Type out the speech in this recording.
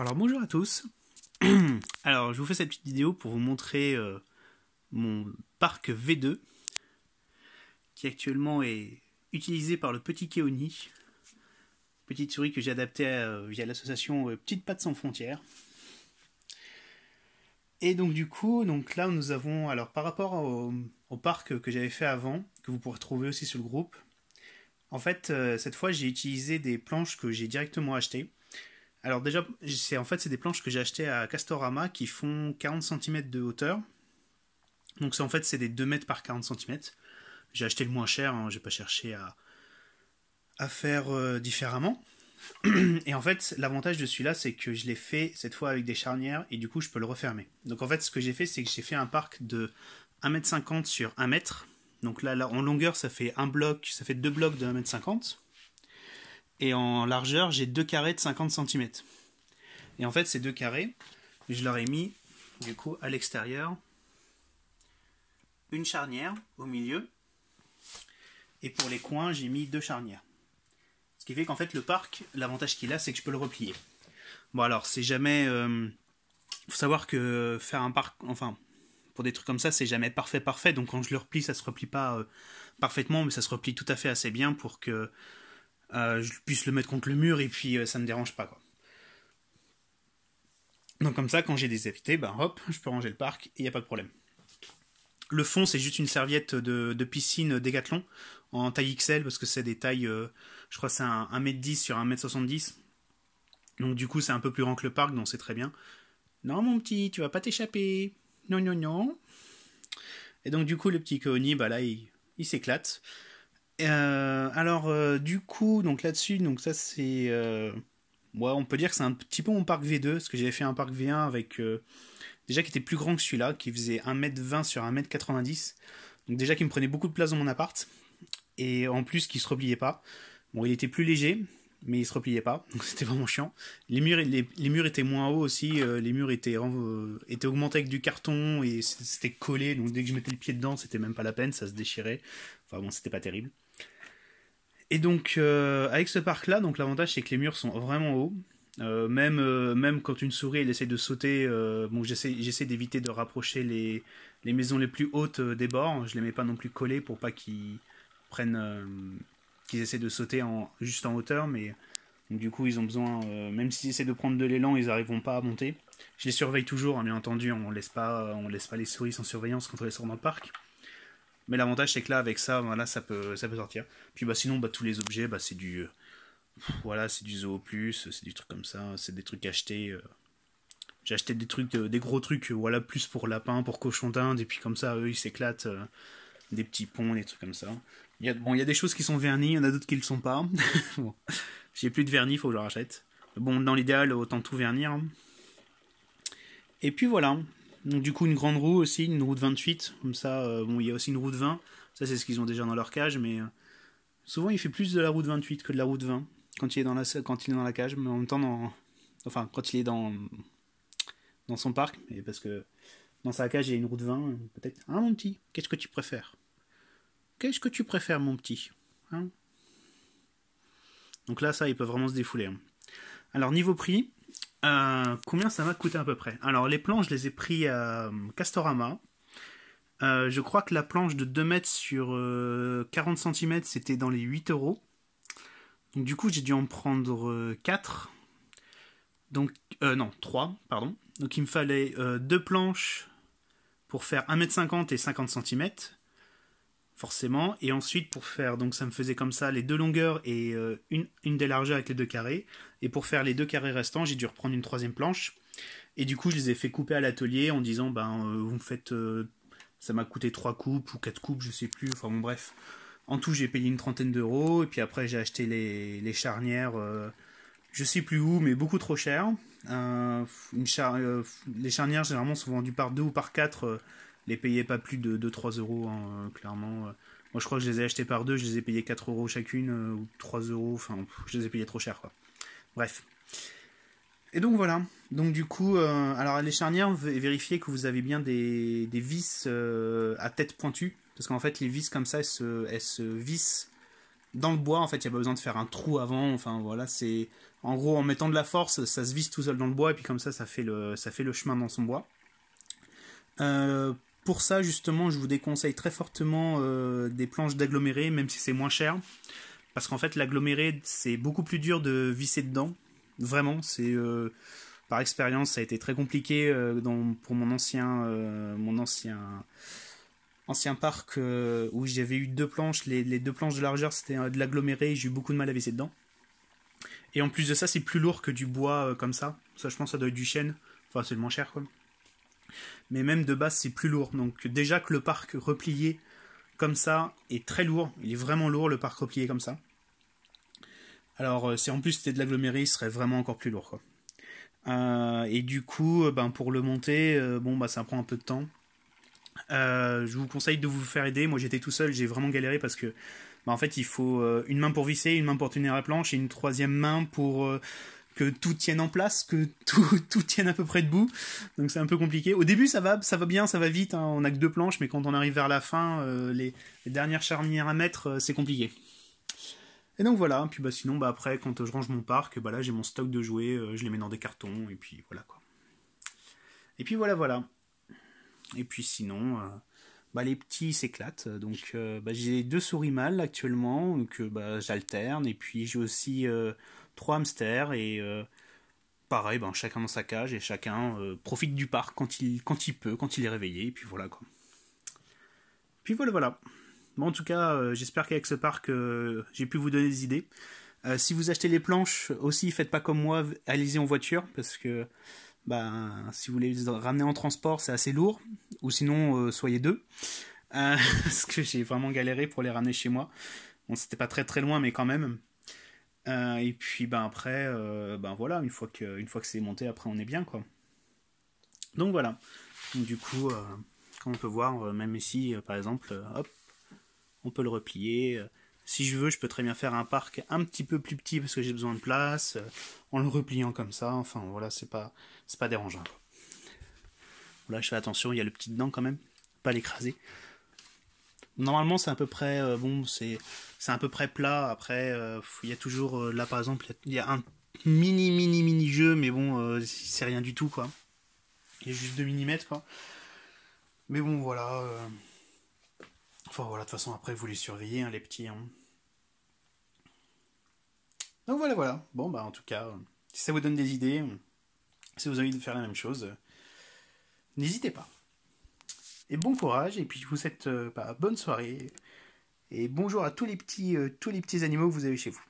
Alors bonjour à tous. Alors je vous fais cette petite vidéo pour vous montrer mon parc V2 qui actuellement est utilisé par le petit Keoni, petite souris que j'ai adaptée via l'association Petites Pattes Sans Frontières. Et donc du coup, là nous avons, alors par rapport au parc que j'avais fait avant, que vous pourrez trouver aussi sur le groupe, en fait cette fois j'ai utilisé des planches que j'ai directement achetées. Alors déjà, c'est des planches que j'ai achetées à Castorama qui font 40 cm de hauteur. Donc c'est des 2 mètres par 40 cm. J'ai acheté le moins cher, hein, j'ai pas cherché à faire différemment. Et en fait, l'avantage de celui-là, c'est que je l'ai fait cette fois avec des charnières et du coup je peux le refermer. Donc en fait, ce que j'ai fait, c'est que j'ai fait un parc de 1,50 m sur 1 m. Donc là, en longueur, ça fait deux blocs de 1,50 m. Et en largeur, j'ai 2 carrés de 50 cm. Et en fait, ces 2 carrés, je leur ai mis, du coup, à l'extérieur, une charnière au milieu. Et pour les coins, j'ai mis 2 charnières. Ce qui fait qu'en fait, le parc, l'avantage qu'il a, c'est que je peux le replier. Bon, alors, c'est jamais... faut savoir que faire un parc, enfin, pour des trucs comme ça, c'est jamais parfait. Donc quand je le replie, ça se replie pas parfaitement, mais ça se replie tout à fait assez bien pour que je puisse le mettre contre le mur et puis ça ne me dérange pas, quoi. Donc comme ça, quand j'ai des invités, ben hop, je peux ranger le parc et il n'y a pas de problème. Le fond, c'est juste une serviette de piscine Decathlon en taille XL parce que c'est des tailles, je crois que c'est un 1,10 m sur 1,70 m. Donc du coup, c'est un peu plus grand que le parc, donc c'est très bien. Non mon petit, tu vas pas t'échapper. Non, non, non. Et donc du coup, le petit Keoni, bah là, il s'éclate. Du coup, donc là-dessus, donc ça c'est... ouais, on peut dire que c'est un petit peu mon parc V2, parce que j'avais fait un parc V1 avec... déjà qui était plus grand que celui-là, qui faisait 1,20 m sur 1,90 m. Donc déjà qui me prenait beaucoup de place dans mon appart. Et en plus, qui se repliait pas. Bon, il était plus léger, mais il se repliait pas. Donc c'était vraiment chiant. Les murs étaient moins hauts aussi. Les murs étaient augmentés avec du carton et c'était collé. Donc dès que je mettais le pied dedans, c'était même pas la peine, ça se déchirait. Enfin bon, c'était pas terrible. Et donc, avec ce parc-là, donc l'avantage c'est que les murs sont vraiment hauts. Même quand une souris elle essaie de sauter, bon, j'essaie d'éviter de rapprocher les maisons les plus hautes des bords. Je les mets pas non plus collés pour pas qu'ils qu'ils essaient de sauter juste en hauteur, mais donc, du coup ils ont besoin, même s'ils essaient de prendre de l'élan, ils n'arriveront pas à monter. Je les surveille toujours, hein, bien entendu, on laisse pas les souris sans surveillance quand on les sort dans le parc. Mais l'avantage c'est que là avec ça, voilà, ça peut sortir. Puis sinon tous les objets, c'est du voilà, c'est du Zoo Plus, c'est du truc comme ça, c'est des trucs achetés. J'ai acheté des trucs, des gros trucs, voilà, plus pour lapins, pour cochons d'Inde, et puis comme ça, eux, ils s'éclatent, des petits ponts, des trucs comme ça. Il y a des choses qui sont vernies, il y en a d'autres qui ne le sont pas. Bon, j'ai plus de vernis, il faut que je le rachète. Bon, dans l'idéal, autant tout vernir. Et puis voilà. Donc du coup, une grande roue aussi, une roue de 28, comme ça, bon, il y a aussi une roue de 20. Ça, c'est ce qu'ils ont déjà dans leur cage, mais souvent, il fait plus de la roue de 28 que de la roue de 20 quand il est dans la cage, mais en même temps, quand il est dans son parc, et parce que dans sa cage, il y a une roue de 20, peut-être. Hein, mon petit, qu'est-ce que tu préfères? Qu'est-ce que tu préfères, mon petit, hein? Donc là, ça, ils peuvent vraiment se défouler, hein. Alors, niveau prix, combien ça m'a coûté à peu près? Alors, les planches, je les ai pris à Castorama. Je crois que la planche de 2 mètres sur 40 cm, c'était dans les 8 €. Donc du coup, j'ai dû en prendre 4. Donc, non, 3, pardon. Donc il me fallait 2 planches pour faire 1,50 m et 50 cm. Forcément. Et ensuite, pour faire, donc ça me faisait comme ça, les 2 longueurs et une des largeurs avec les 2 carrés. Et pour faire les 2 carrés restants, j'ai dû reprendre une 3e planche. Et du coup, je les ai fait couper à l'atelier en disant, vous me faites... ça m'a coûté 3 coupes ou 4 coupes, je sais plus. Enfin bon, bref. En tout, j'ai payé une 30aine d'euros. Et puis après, j'ai acheté les charnières, je sais plus où, mais beaucoup trop cher. Les charnières, généralement, sont vendues par 2 ou par 4. Les payaient pas plus de 2-3 €, hein, clairement. Moi, je crois que je les ai achetées par 2. Je les ai payées 4 € chacune, ou 3 €. Enfin, je les ai payées trop cher, quoi. Bref. Et donc voilà. Donc du coup, alors les charnières, vérifiez que vous avez bien des vis à tête pointue. Parce qu'en fait, les vis comme ça, elles se vissent dans le bois, en fait, il n'y a pas besoin de faire un trou avant. Enfin, voilà, c'est... En gros, en mettant de la force, ça se visse tout seul dans le bois, et puis comme ça fait le chemin dans son bois. Pour ça, justement, je vous déconseille très fortement des planches d'aggloméré, même si c'est moins cher. Parce qu'en fait, l'aggloméré, c'est beaucoup plus dur de visser dedans. Vraiment, c'est... par expérience, ça a été très compliqué pour mon ancien parc où j'avais eu 2 planches. Les 2 planches de largeur, c'était de l'aggloméré, et j'ai eu beaucoup de mal à visser dedans. Et en plus de ça, c'est plus lourd que du bois comme ça. Ça, je pense, ça doit être du chêne. Enfin, c'est le moins cher, quoi. Mais même de base, c'est plus lourd. Donc déjà que le parc replié comme ça est très lourd. Il est vraiment lourd, le parc replié comme ça. Alors, si en plus c'était de l'aggloméré, il serait vraiment encore plus lourd, quoi. Et du coup, pour le monter, ça prend un peu de temps. Je vous conseille de vous faire aider. Moi, j'étais tout seul, j'ai vraiment galéré parce que, en fait, il faut une main pour visser, une main pour tenir la planche et une troisième main pour que tout tienne en place, que tout tienne à peu près debout. Donc c'est un peu compliqué. Au début, ça va bien, ça va vite. Hein. On a que 2 planches, mais quand on arrive vers la fin, les dernières charnières à mettre, c'est compliqué. Et donc voilà, puis sinon après quand je range mon parc, là j'ai mon stock de jouets, je les mets dans des cartons et puis voilà quoi. Et puis voilà. Et puis sinon, les petits s'éclatent. Donc j'ai 2 souris mâles actuellement, donc j'alterne. Et puis j'ai aussi 3 hamsters et pareil, chacun dans sa cage et chacun profite du parc quand il peut, quand il est réveillé. Et puis voilà quoi. Puis voilà. Bon, en tout cas, j'espère qu'avec ce parc, j'ai pu vous donner des idées. Si vous achetez les planches, aussi, faites pas comme moi, allez-y en voiture, parce que si vous voulez les ramener en transport, c'est assez lourd. Ou sinon, soyez 2. Parce que j'ai vraiment galéré pour les ramener chez moi. Bon, c'était pas très très loin, mais quand même. Et puis après, voilà, une fois que c'est monté, après on est bien, quoi. Donc voilà. Donc, du coup, comme on peut voir, même ici, par exemple, hop, on peut le replier. Si je veux, je peux très bien faire un parc un petit peu plus petit parce que j'ai besoin de place, en le repliant comme ça. Enfin, voilà, c'est pas dérangeant. Là, je fais attention, il y a le petit dedans quand même, pas l'écraser. Normalement, c'est à peu près, c'est à peu près plat. Après, il y a toujours, là par exemple, il y a un mini jeu, mais bon, c'est rien du tout, quoi. Il y a juste 2 mm, quoi. Mais bon, voilà. Enfin voilà, de toute façon après vous les surveillez, hein, les petits. Hein. Donc voilà. Bon en tout cas, si ça vous donne des idées, si vous avez envie de faire la même chose, n'hésitez pas. Et bon courage, et puis je vous souhaite bonne soirée. Et bonjour à tous les petits animaux que vous avez chez vous.